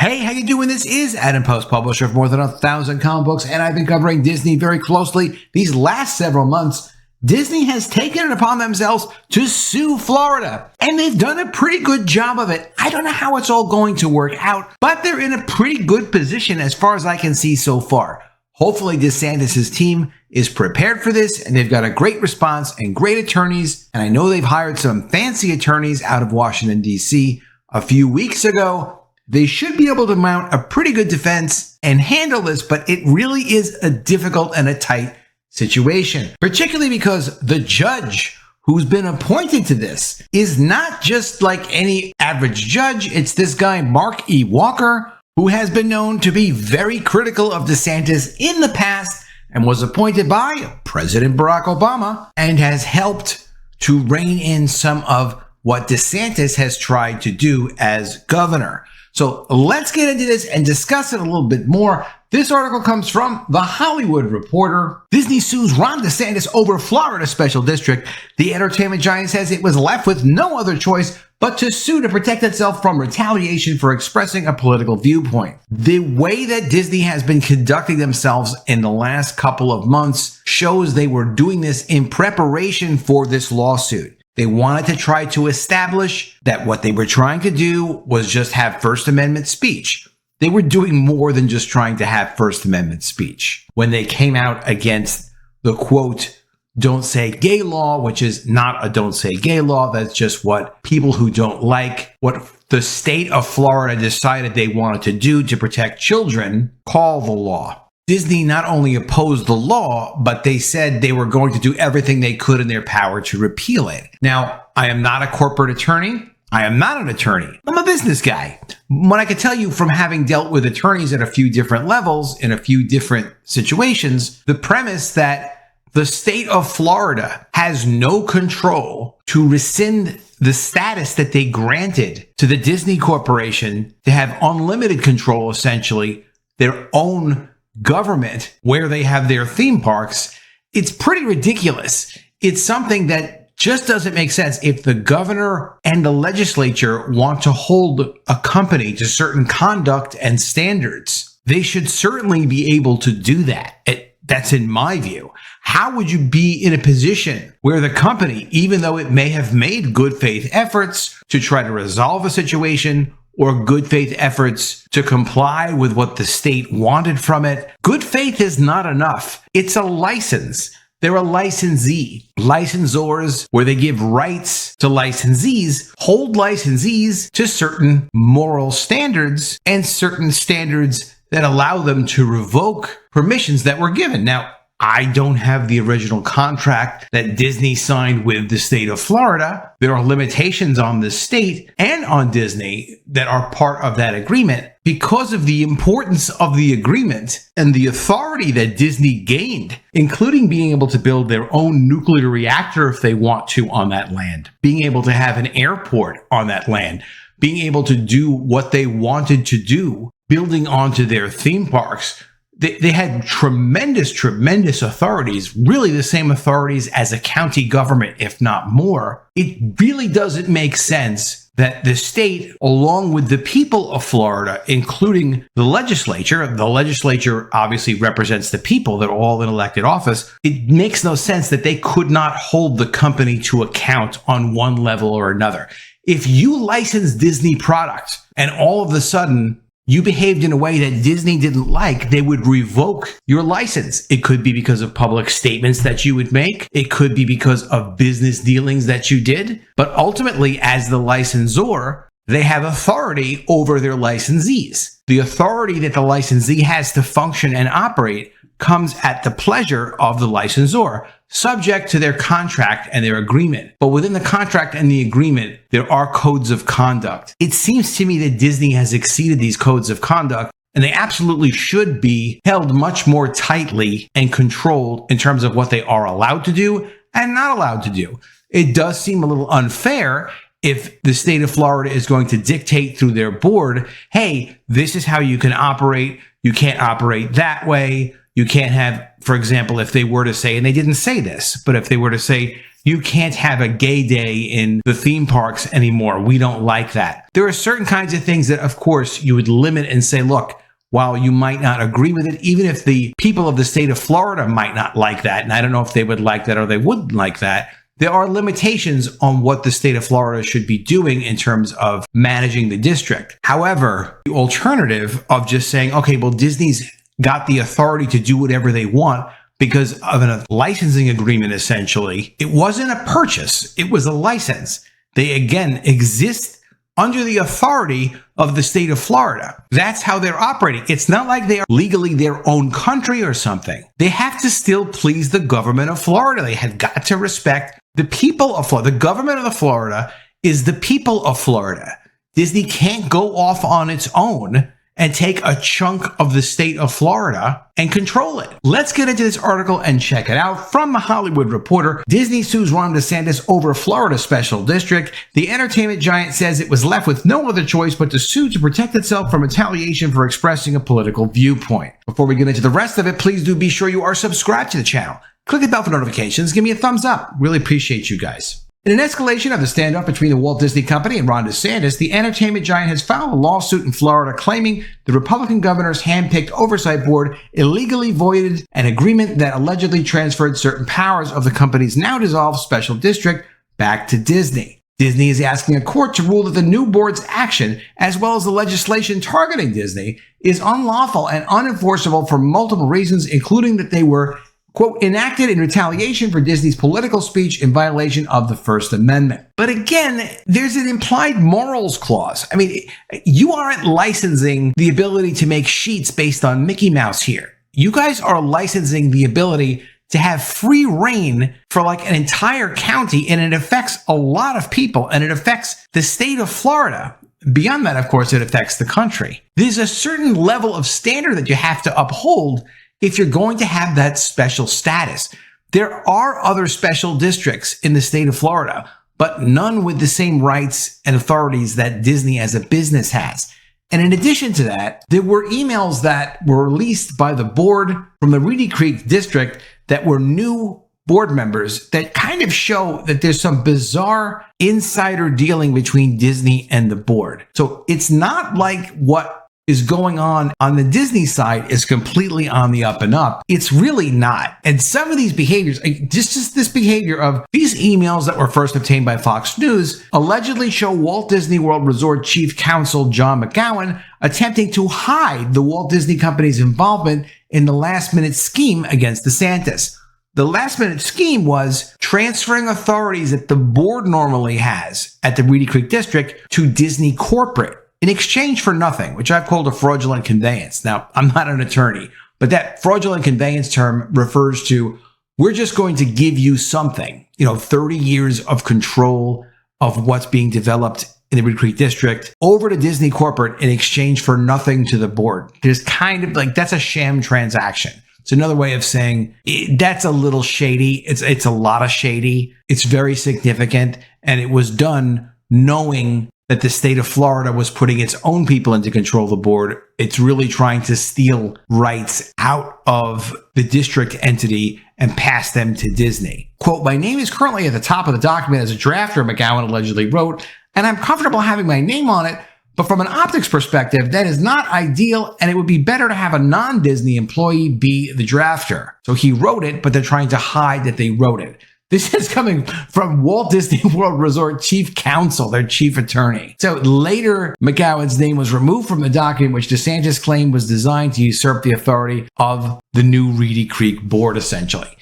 Hey, how you doing? This is Adam Post, publisher of more than 1,000 comic books, and I've been covering Disney very closely these last several months. Disney has taken it upon themselves to sue Florida, and they've done a pretty good job of it. I don't know how it's all going to work out, but they're in a pretty good position as far as I can see so far. Hopefully DeSantis' team is prepared for this, and they've got a great response and great attorneys, and I know they've hired some fancy attorneys out of Washington, D.C. a few weeks ago. They should be able to mount a pretty good defense and handle this, but it really is a difficult and a tight situation, particularly because the judge who's been appointed to this is not just like any average judge. It's this guy, Mark E. Walker, who has been known to be very critical of DeSantis in the past and was appointed by President Barack Obama and has helped to rein in some of what DeSantis has tried to do as governor. So let's get into this and discuss it a little bit more. This article comes from The Hollywood Reporter. Disney sues Ron DeSantis over Florida Special District. The entertainment giant says it was left with no other choice but to sue to protect itself from retaliation for expressing a political viewpoint. The way that Disney has been conducting themselves in the last couple of months shows they were doing this in preparation for this lawsuit. They wanted to try to establish that what they were trying to do was just have First Amendment speech. They were doing more than just trying to have First Amendment speech when they came out against the quote, "don't say gay" law, which is not a don't say gay law. That's just what people who don't like what the state of Florida decided they wanted to do to protect children call the law. Disney not only opposed the law, but they said they were going to do everything they could in their power to repeal it. Now, I am not a corporate attorney. I am not an attorney. I'm a business guy. What I can tell you from having dealt with attorneys at a few different levels in a few different situations, the premise that the state of Florida has no control to rescind the status that they granted to the Disney Corporation to have unlimited control, essentially, their own government where they have their theme parks. It's pretty ridiculous. It's something that just doesn't make sense. If the governor and the legislature want to hold a company to certain conduct and standards, they should certainly be able to do that. That's in my view. How would you be in a position where the company, even though it may have made good faith efforts to try to resolve a situation or good faith efforts to comply with what the state wanted from it, good faith is not enough. It's a license. They're a licensee. Licensors, where they give rights to licensees, hold licensees to certain moral standards and certain standards that allow them to revoke permissions that were given. Now, I don't have the original contract that Disney signed with the state of Florida. There are limitations on the state and on Disney that are part of that agreement because of the importance of the agreement and the authority that Disney gained, including being able to build their own nuclear reactor if they want to on that land, being able to have an airport on that land, being able to do what they wanted to do, building onto their theme parks. They had tremendous authorities, really the same authorities as a county government, if not more. It really doesn't make sense that the state, along with the people of Florida, including the legislature obviously represents the people that are all in elected office. It makes no sense that they could not hold the company to account on one level or another. If you license Disney product and all of a sudden you behaved in a way that Disney didn't like, they would revoke your license. It could be because of public statements that you would make. It could be because of business dealings that you did. But ultimately, as the licensor, they have authority over their licensees. The authority that the licensee has to function and operate comes at the pleasure of the licensor, subject to their contract and their agreement. But within the contract and the agreement, there are codes of conduct. It seems to me that Disney has exceeded these codes of conduct, and they absolutely should be held much more tightly and controlled in terms of what they are allowed to do and not allowed to do. It does seem a little unfair if the state of Florida is going to dictate through their board, hey, this is how you can operate. You can't operate that way. You can't have, for example, if they were to say, and they didn't say this, but if they were to say, you can't have a gay day in the theme parks anymore. We don't like that. There are certain kinds of things that, of course, you would limit and say, look, while you might not agree with it, even if the people of the state of Florida might not like that, and I don't know if they would like that or they wouldn't like that, there are limitations on what the state of Florida should be doing in terms of managing the district. However, the alternative of just saying, okay, well, Disney's got the authority to do whatever they want because of a licensing agreement, essentially. It wasn't a purchase. It was a license. They, again, exist under the authority of the state of Florida. That's how they're operating. It's not like they are legally their own country or something. They have to still please the government of Florida. They have got to respect the people of Florida. The government of Florida is the people of Florida. Disney can't go off on its own and take a chunk of the state of Florida and control it. Let's get into this article and check it out. From The Hollywood Reporter, Disney sues Ron DeSantis over Florida special district. The entertainment giant says it was left with no other choice but to sue to protect itself from retaliation for expressing a political viewpoint. Before we get into the rest of it, please do be sure you are subscribed to the channel. Click the bell for notifications. Give me a thumbs up. Really appreciate you guys. In an escalation of the standoff between the Walt Disney Company and Ron DeSantis, the entertainment giant has filed a lawsuit in Florida claiming the Republican governor's hand-picked oversight board illegally voided an agreement that allegedly transferred certain powers of the company's now dissolved special district back to Disney. Disney is asking a court to rule that the new board's action, as well as the legislation targeting Disney, is unlawful and unenforceable for multiple reasons, including that they were, quote, enacted in retaliation for Disney's political speech in violation of the First Amendment. But again, there's an implied morals clause. I mean, you aren't licensing the ability to make sheets based on Mickey Mouse here. You guys are licensing the ability to have free reign for like an entire county, and it affects a lot of people, and it affects the state of Florida. Beyond that, of course, it affects the country. There's a certain level of standard that you have to uphold if you're going to have that special status. There are other special districts in the state of Florida, but none with the same rights and authorities that Disney as a business has. And in addition to that, there were emails that were released by the board from the Reedy Creek district that were new board members that kind of show that there's some bizarre insider dealing between Disney and the board. So it's not like what is going on the Disney side is completely on the up and up. It's really not. And some of these behaviors, just this behavior of these emails that were first obtained by Fox News allegedly show Walt Disney World Resort Chief Counsel John McGowan attempting to hide the Walt Disney Company's involvement in the last-minute scheme against DeSantis. The last-minute scheme was transferring authorities that the board normally has at the Reedy Creek District to Disney Corporate, in exchange for nothing, which I've called a fraudulent conveyance. Now, I'm not an attorney, but that fraudulent conveyance term refers to, we're just going to give you something, 30 years of control of what's being developed in the Reedy Creek District over to Disney Corporate in exchange for nothing to the board. There's kind of like, that's a sham transaction. It's another way of saying that's a little shady. It's a lot of shady. It's very significant. And it was done knowing that the state of Florida was putting its own people into control of the board. It's really trying to steal rights out of the district entity and pass them to Disney. Quote, my name is currently at the top of the document as a drafter, McGowan allegedly wrote, and I'm comfortable having my name on it, but from an optics perspective, that is not ideal, and it would be better to have a non-Disney employee be the drafter. So he wrote it, but they're trying to hide that they wrote it. This is coming from Walt Disney World Resort Chief Counsel, their chief attorney. So later, McGowan's name was removed from the document, which DeSantis claimed was designed to usurp the authority of the new Reedy Creek board, essentially.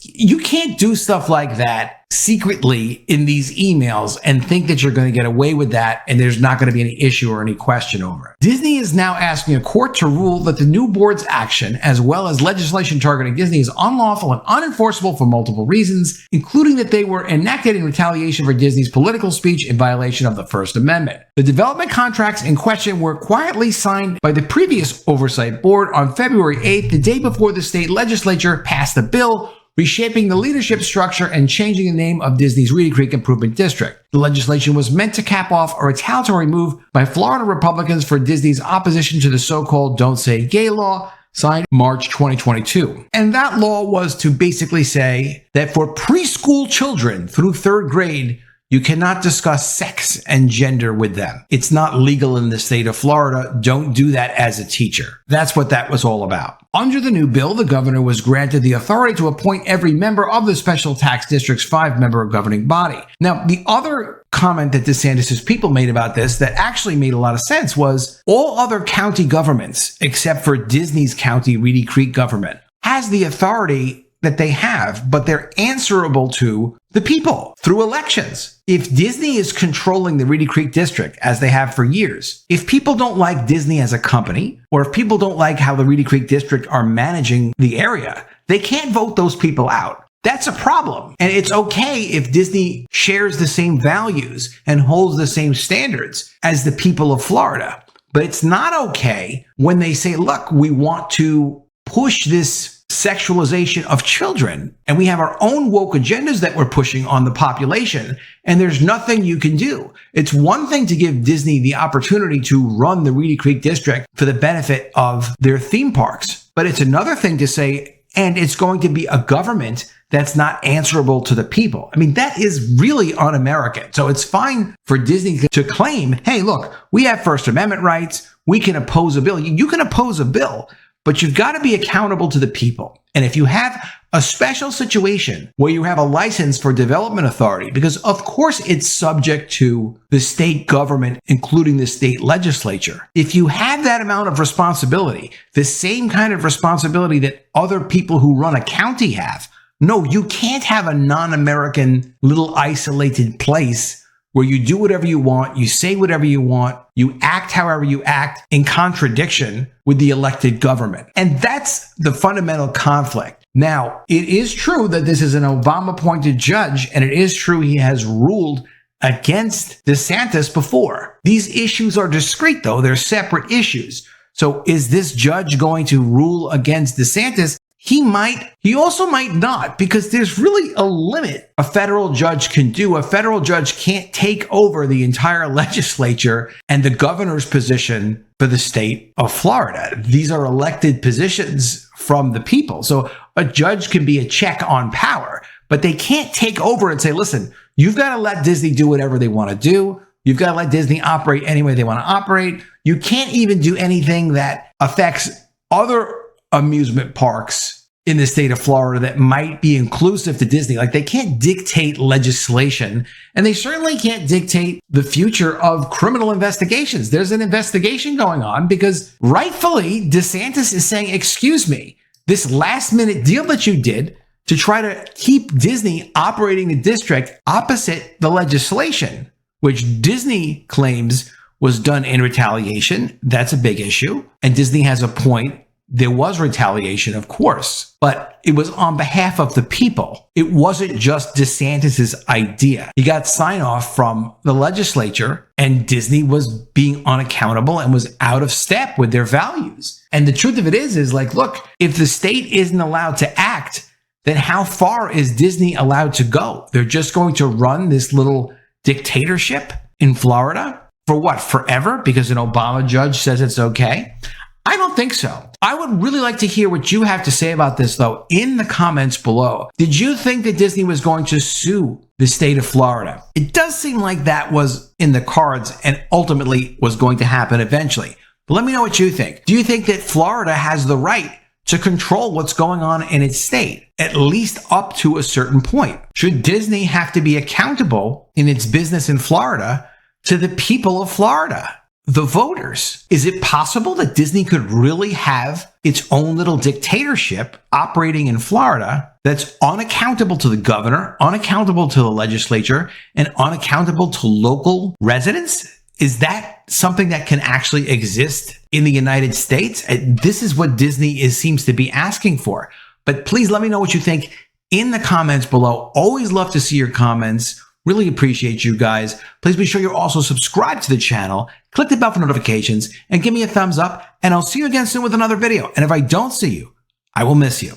You can't do stuff like that secretly in these emails and think that you're going to get away with that and there's not going to be any issue or any question over it. Disney is now asking a court to rule that the new board's action, as well as legislation targeting Disney, is unlawful and unenforceable for multiple reasons, including that they were enacted in retaliation for Disney's political speech in violation of the First Amendment. The development contracts in question were quietly signed by the previous oversight board on February 8th, the day before the state legislature passed a bill reshaping the leadership structure and changing the name of Disney's Reedy Creek Improvement District. The legislation was meant to cap off a retaliatory move by Florida Republicans for Disney's opposition to the so-called Don't Say Gay law signed March 2022. And that law was to basically say that for preschool children through 3rd grade, you cannot discuss sex and gender with them. It's not legal in the state of Florida. Don't do that as a teacher. That's what that was all about. Under the new bill, the governor was granted the authority to appoint every member of the special tax district's 5-member governing body. Now, the other comment that DeSantis' people made about this that actually made a lot of sense was all other county governments, except for Disney's county, Reedy Creek government, has the authority that they have, but they're answerable to the people through elections. If Disney is controlling the Reedy Creek district, as they have for years, if people don't like Disney as a company, or if people don't like how the Reedy Creek district are managing the area, they can't vote those people out. That's a problem. And it's okay if Disney shares the same values and holds the same standards as the people of Florida. But it's not okay when they say, look, we want to push this sexualization of children, and we have our own woke agendas that we're pushing on the population, and there's nothing you can do. It's one thing to give Disney the opportunity to run the Reedy Creek district for the benefit of their theme parks, but it's another thing to say, and it's going to be a government that's not answerable to the people. I mean, that is really un-American. So it's fine for Disney to claim, hey, look, we have First Amendment rights. We can oppose a bill. You can oppose a bill, but you've got to be accountable to the people. And if you have a special situation where you have a license for development authority, because of course it's subject to the state government, including the state legislature. If you have that amount of responsibility, the same kind of responsibility that other people who run a county have, no, you can't have a non-American little isolated place where you do whatever you want, you say whatever you want, you act however you act in contradiction with the elected government. And that's the fundamental conflict. Now, it is true that this is an Obama-appointed judge, and it is true he has ruled against DeSantis before. These issues are discrete, though. They're separate issues. So is this judge going to rule against DeSantis? He might. He also might not, because there's really a limit a federal judge can do. A federal judge can't take over the entire legislature and the governor's position for the state of Florida. These are elected positions from the people. So a judge can be a check on power, but they can't take over and say, listen, you've got to let Disney do whatever they want to do. You've got to let Disney operate any way they want to operate. You can't even do anything that affects other amusement parks in the state of Florida that might be inclusive to Disney. Like, they can't dictate legislation, and they certainly can't dictate the future of criminal investigations. There's an investigation going on because rightfully DeSantis is saying, excuse me, this last minute deal that you did to try to keep Disney operating the district opposite the legislation, which Disney claims was done in retaliation. That's a big issue. And Disney has a point. There was retaliation, of course, but it was on behalf of the people. It wasn't just DeSantis's idea. He got sign off from the legislature, and Disney was being unaccountable and was out of step with their values. And the truth of it is like, look, if the state isn't allowed to act, then how far is Disney allowed to go? They're just going to run this little dictatorship in Florida for what? Forever? Because an Obama judge says it's okay? I don't think so. I would really like to hear what you have to say about this, though, in the comments below. Did you think that Disney was going to sue the state of Florida? It does seem like that was in the cards and ultimately was going to happen eventually. But let me know what you think. Do you think that Florida has the right to control what's going on in its state, at least up to a certain point? Should Disney have to be accountable in its business in Florida to the people of Florida? The voters. Is it possible that Disney could really have its own little dictatorship operating in Florida that's unaccountable to the governor, unaccountable to the legislature, and unaccountable to local residents? Is that something that can actually exist in the United States? This is what Disney seems to be asking for. But please let me know what you think in the comments below. Always love to see your comments. Really appreciate you guys. Please be sure you're also subscribed to the channel, click the bell for notifications, and give me a thumbs up, and I'll see you again soon with another video. And if I don't see you, I will miss you.